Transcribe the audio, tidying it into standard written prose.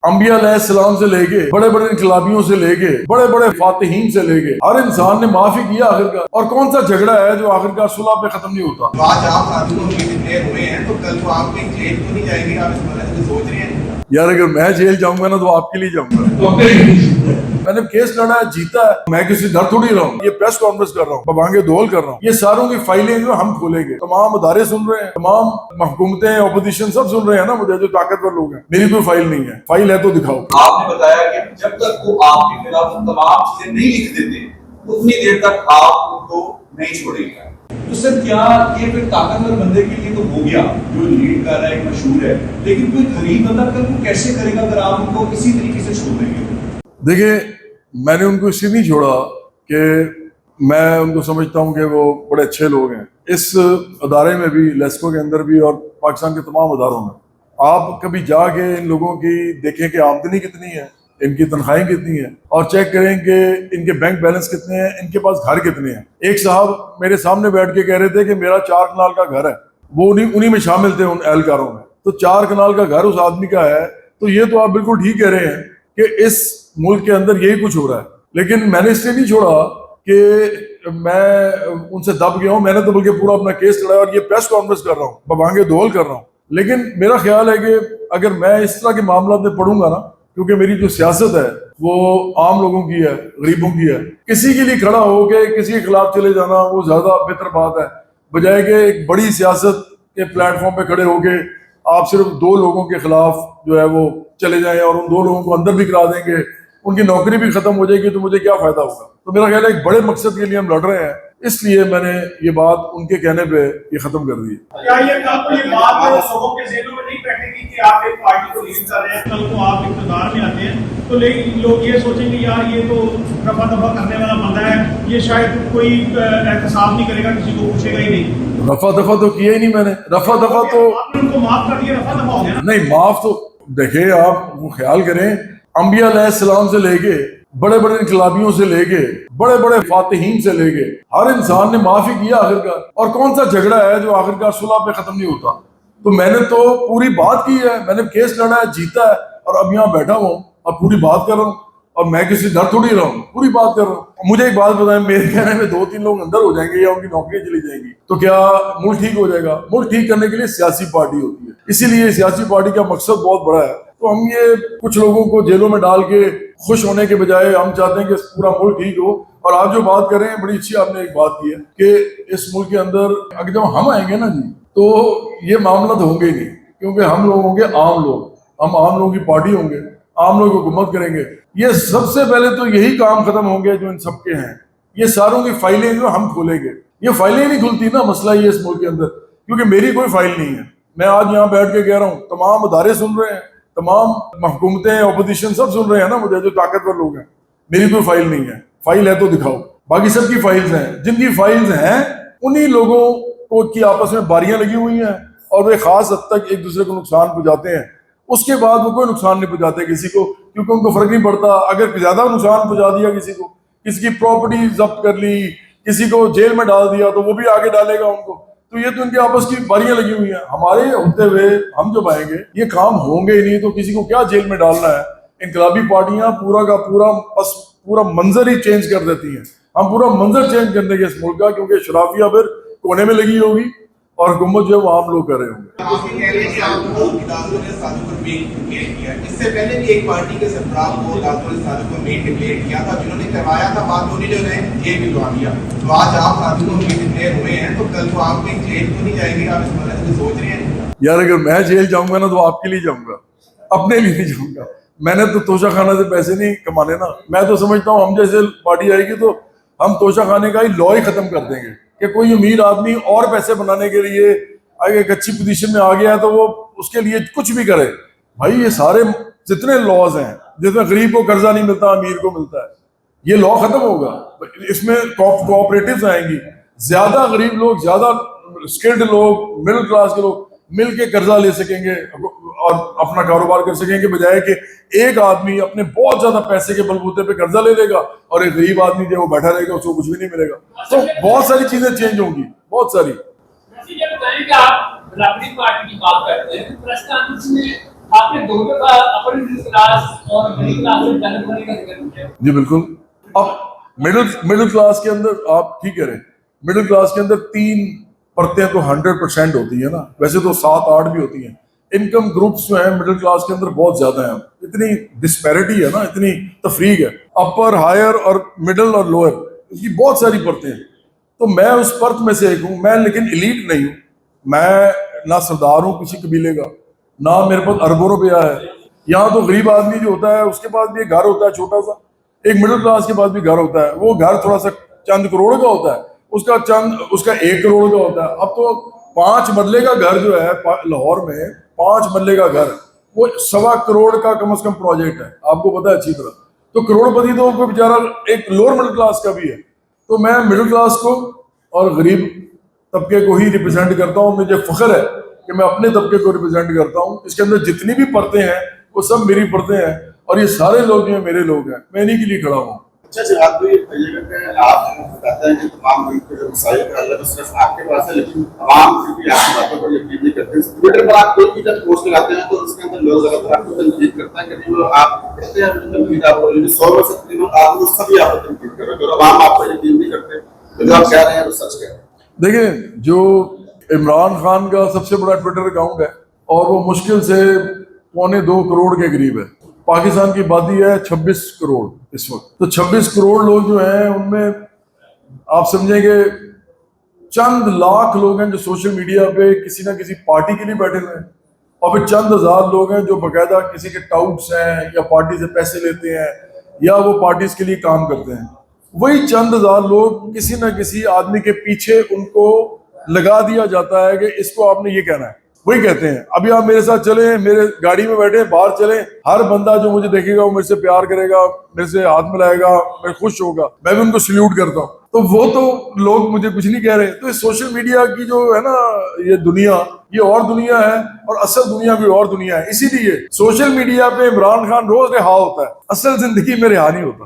अंबिया अलैहिस्सलाम से लेके बड़े बड़े इनकलाबियों से लेके बड़े बड़े फातिहीन से लेके हर इंसान ने माफी किया आखिरकार। और कौन सा झगड़ा है जो आखिरकार सुलह पे खत्म नहीं होता। तो आज आप कानूनों में डिक्लेयर हुए हैं तो कल तो आप कहीं जेल तो नहीं जाएंगे, आप इस बारे में सोच रहे हैं? यार अगर मैं जेल जाऊंगा ना तो आपके लिए जाऊंगा। मैंने केस लड़ा है, जीता है, मैं किसी डर थोड़ी रहा हूँ। ये प्रेस कॉन्फ्रेंस कर रहा हूँ, बबांगे दोल कर रहा हूँ, ये सारों की फाइलें जो हम खोलेंगे। तमाम अदारे सुन रहे हैं, तमाम हुकूमतें, ऑपोजिशन सब सुन रहे हैं ना मुझे, जो ताकतवर लोग हैं। मेरी कोई फाइल नहीं है, फाइल है तो दिखाओ। आपने बताया कि जब तक वो आपके खिलाफ तमाम चीजें नहीं लिख देते उतनी देर तक आप उनको नहीं छोड़ेंगे। तो सर क्या ये फिर ताकतवर बंदे के लिए तो हो गया जो लीड कर रहा है, मशहूर है, लेकिन कोई गरीब बंदा कल को कैसे करेगा अगर आप उनको इसी तरीके से छोड़ देंगे? देखिए, मैंने उनको इसलिए नहीं छोड़ा कि मैं उनको समझता हूँ कि वो बड़े अच्छे लोग हैं। इस अदारे में भी, लेस्को के अंदर भी और पाकिस्तान के तमाम अदारों में आप कभी जाके इन लोगों की देखें कि आमदनी कितनी है, इनकी तनख्वाहें कितनी है, और चेक करें कि इनके बैंक बैलेंस कितने हैं, इनके पास घर कितने हैं। एक साहब मेरे सामने बैठ के कह रहे थे कि मेरा 4 कनाल का घर है, वो उन्हीं में शामिल थे उन एहलकारों में। तो 4 कनाल का घर उस आदमी का है, तो ये तो आप बिल्कुल ठीक कह रहे हैं कि इस मुल्क के अंदर यही कुछ हो रहा है। लेकिन मैंने इसलिए नहीं छोड़ा कि मैं उनसे दब गया हूँ, मैंने तो बल्कि पूरा अपना केस लड़ा और ये प्रेस कॉन्फ्रेंस कर रहा हूँ, बबांगे दोल कर रहा हूँ। लेकिन मेरा ख्याल है कि अगर मैं इस तरह के मामला में पढ़ूंगा ना, क्योंकि मेरी जो सियासत है वो आम लोगों की है, गरीबों की है, किसी के लिए खड़ा हो के किसी के खिलाफ चले जाना वो ज्यादा बेहतर बात है, बजाय कि एक बड़ी सियासत के प्लेटफॉर्म पे खड़े होके आप सिर्फ 2 लोगों के खिलाफ जो है वो चले जाएं और उन 2 लोगों को अंदर भी करा देंगे, उनकी नौकरी भी खत्म हो जाएगी, तो मुझे क्या फायदा होगा। तो मेरा ख्याल है एक बड़े मकसद के लिए हम लड़ रहे हैं, इसलिए मैंने ये बात उनके कहने पे ये खत्म कर दी। क्या ये बात लोगों के ज़हनों में नहीं बैठेगी कि आप एक पार्टी को लीड कर रहे हैं, कल को आप इक़्तिदार में आते हैं तो लोग ये सोचेंगे यार ये तो रफा दफा करने वाला बंदा है, ये शायद कोई एहतसाब नहीं करेगा, किसी को पूछेगा ही नहीं। रफा दफा तो किया ही नहीं मैंने, रफा दफा तो आपने उनको माफ कर दिया, रफा दफा हो गया ना? नहीं, माफ तो देखिए, आप वो ख्याल करें, अंबिया अलैहिस्सलाम से लेके बड़े बड़े इनकलाबियों से लेके बड़े बड़े फातिहीन से लेके हर इंसान ने माफी किया आखिरकार। और कौन सा झगड़ा है जो आखिरकार सुलह पे खत्म नहीं होता। तो मैंने तो पूरी बात की है, मैंने केस लड़ा है, जीता है, और अब यहाँ बैठा हूँ और पूरी बात कर रहा हूँ, और मैं किसी डर थोड़ी रहा हूँ, पूरी बात कर रहा हूँ। मुझे एक बात बताएं, मेरे कहने में 2-3 लोग अंदर हो जाएंगे या उनकी नौकरियां चली जाएंगी तो क्या मुल्क ठीक हो जाएगा? मुल्क ठीक करने के लिए सियासी पार्टी होती है, इसीलिए सियासी पार्टी का मकसद बहुत बड़ा है। तो हम ये कुछ लोगों को जेलों में डाल के खुश होने के बजाय हम चाहते हैं कि पूरा मुल्क ठीक हो। और आप जो बात कर रहे हैं, बड़ी अच्छी आपने एक बात की है कि इस मुल्क के अंदर अगर जब हम आएंगे ना जी, तो ये मामला तो होंगे ही नहीं, क्योंकि हम लोग होंगे आम लोग, हम आम लोगों की पार्टी होंगे, आम लोग हुकूमत करेंगे। ये सबसे पहले तो यही काम खत्म होंगे जो इन सबके हैं, ये सारों की फाइलें जो हम खोलेंगे। ये फाइलें नहीं खुलती ना, मसला ये इस मुल्क के अंदर, क्योंकि मेरी कोई फाइल नहीं है। मैं आज यहाँ बैठ के कह रहा हूँ, तमाम अदारे सुन रहे हैं, तमाम हुकूमतें, ऑपोजिशन सब सुन रहे हैं ना मुझे, जो ताकतवर लोग हैं। मेरी कोई फाइल नहीं है, फाइल है तो दिखाओ। बाकी सबकी फाइल्स हैं, जिनकी फाइल्स हैं उन्हीं लोगों को की आपस में बारियां लगी हुई हैं और वे खास हद तक एक दूसरे को नुकसान पहुंचाते हैं। उसके बाद वो कोई नुकसान नहीं पहुंचाते किसी को, क्योंकि उनको फर्क नहीं पड़ता। अगर ज्यादा नुकसान पहुंचा दिया किसी को, किसी की प्रॉपर्टी जब्त कर ली, किसी को जेल में डाल दिया, तो वो भी आगे डालेगा उनको। तो ये तो इनके आपस की बारियां लगी हुई हैं। हमारे होते हुए हम जब आएंगे ये काम होंगे ही नहीं, तो किसी को क्या जेल में डालना है। इनकलाबी पार्टियां पूरा का पूरा मंजर ही चेंज कर देती हैं। हम पूरा मंजर चेंज करने के इस मुल्क का, क्योंकि शराफिया फिर कोने में लगी होगी और हुकूमत जो है वो आम लोग कर रहे होंगे। इससे पहले भी एक पार्टी के सरबराह को मेन डिक्लेयर किया था, जिन्होंने करवाया था बात, उन्हीं ने जेल भिजवा दिया। तो आज आप कानूनों में डिक्लेयर हुए हैं तो कल तो आप कहीं जेल तो नहीं जाएंगे, आप इस बारे में सोच रहे हैं? यार अगर मैं जेल जाऊंगा ना तो आपके लिए जाऊंगा, अपने लिए नहीं जाऊंगा। मैंने तो तोशा खाना से पैसे नहीं कमाने ना। मैं तो समझता हूँ हम जैसे पार्टी आएगी तो हम तोशा खाने का ही लॉ ही खत्म कर देंगे कि कोई अमीर आदमी और पैसे बनाने के लिए एक अच्छी पोजीशन में आ गया है तो वो उसके लिए कुछ भी करे। भाई ये सारे जितने लॉज हैं, जिसमें गरीब को कर्जा नहीं मिलता, अमीर को मिलता है, ये लॉ खत्म होगा। इसमें कोऑपरेटिव्स आएंगी, ज्यादा गरीब लोग, ज्यादा स्किल्ड लोग, मिडिल क्लास के लोग मिल के कर्जा ले सकेंगे और अपना कारोबार कर सकेंगे, बजाय कि एक आदमी अपने बहुत ज्यादा पैसे के बलबूते पे कर्जा ले लेगा और एक गरीब आदमी जो वो बैठा रहेगा, उसको कुछ भी नहीं मिलेगा। तो बहुत सारी चीजें चेंज होंगी, बहुत सारी। ये बताएं कि आप अपनी पार्टी की बात करते हैं, प्रश्न में آپ نے دونوں کا اپر مڈل کلاس اور مڈل کلاس سے جنرل ہونے کا ذکر کیا. جی بالکل. اب مڈل کلاس کے اندر آپ ٹھیک کہہ رہے ہیں, مڈل کلاس کے اندر 3 پرتیں تو 100% ہوتی ہیں نا, ویسے تو 7-8 بھی ہوتی ہیں. انکم گروپس جو ہیں مڈل کلاس کے اندر بہت زیادہ ہیں, اتنی ڈسپیرٹی ہے نا, اتنی تفریق ہے, اپر, ہائر اور مڈل اور لوئر, اس کی بہت ساری پرتیں ہیں. تو میں اس پرت میں سے ایک ہوں, میں لیکن ایلیٹ نہیں ہوں. میں نہ سردار ہوں کسی قبیلے کا, نہ میرے پاس اربوں روپیہ ہے. یہاں تو غریب آدمی جو ہوتا ہے اس کے پاس بھی ایک گھر ہوتا ہے چھوٹا سا, ایک مڈل کلاس کے پاس بھی گھر ہوتا ہے, وہ گھر تھوڑا سا چند کروڑ کا ہوتا ہے, اس کا 1 کروڑ کا ہوتا ہے. اب تو 5 مرلے کا گھر جو ہے لاہور میں, 5 مرلے کا گھر, وہ 1.25 کروڑ کا کم از کم پروجیکٹ ہے, آپ کو پتا ہے اچھی طرح. تو کروڑ پتی تو کوئی بیچارہ ایک لوور مڈل کلاس کا بھی ہے. تو میں مڈل کلاس کو اور غریب طبقے کو ہی ریپرزینٹ کرتا ہوں. مجھے فخر ہے کہ میں اپنے طبقے کو ریپرزینٹ کرتا ہوں. اس کے اندر جتنی بھی پرتیں ہیں وہ سب میری پرتیں ہیں, اور یہ سارے لوگ جو ہیں میرے لوگ ہیں, میں انہیں کے لیے کھڑا ہوں. اچھا جی, آپ بھی یہ کہتے ہیں, آپ بتاتے ہیں کہ تمام ملک کے جو مسائل کا حل صرف آپ کے پاس ہے, لیکن عوام پھر بھی آپ کی باتوں پر یقین نہیں کرتے. ٹویٹر پر آپ کوئی بھی جب پوسٹ لگاتے ہیں تو اس کے اندر لوگ زیادہ تر آپ کو تنقید کرتے ہیں کہ جو آپ کہتے ہیں تنقید آپ 100 میں سے تقریباً آپ سبھی آپ کو تنقید کر رہے ہیں, اور عوام آپ پر یقین نہیں کرتے. تو جو آپ کہہ رہے ہیں وہ سچ کہہ رہے ہیں. دیکھیں, جو عمران خان کا سب سے بڑا ٹویٹر اکاؤنٹ ہے اور وہ مشکل سے 2.25 کروڑ کے قریب ہے. پاکستان کی آبادی ہے 26 کروڑ اس وقت. تو 26 کروڑ لوگ جو ہیں ان میں آپ سمجھیں کہ چند لاکھ لوگ ہیں جو سوشل میڈیا پہ کسی نہ کسی پارٹی کے لیے بیٹھے ہوئے ہیں, اور پھر چند ہزار لوگ ہیں جو باقاعدہ کسی کے ٹاؤٹس ہیں یا پارٹی سے پیسے لیتے ہیں یا وہ پارٹیز کے لیے کام کرتے ہیں. وہی چند ہزار لوگ کسی نہ کسی آدمی کے پیچھے ان کو لگا دیا جاتا ہے کہ اس کو آپ نے یہ کہنا ہے, وہی کہتے ہیں. ابھی آپ میرے ساتھ چلیں, میرے گاڑی میں بیٹھے, باہر چلیں, ہر بندہ جو مجھے دیکھے گا وہ میرے سے پیار کرے گا, میرے سے ہاتھ ملائے گا, میں خوش ہوگا, میں بھی ان کو سلیوٹ کرتا ہوں. تو وہ تو لوگ مجھے کچھ نہیں کہہ رہے. تو اس سوشل میڈیا کی جو ہے نا یہ دنیا, یہ اور دنیا ہے اور اصل دنیا بھی اور دنیا ہے. اسی لیے سوشل میڈیا پہ عمران خان روز رہا ہوتا ہے, اصل زندگی میں رہا نہیں ہوتا.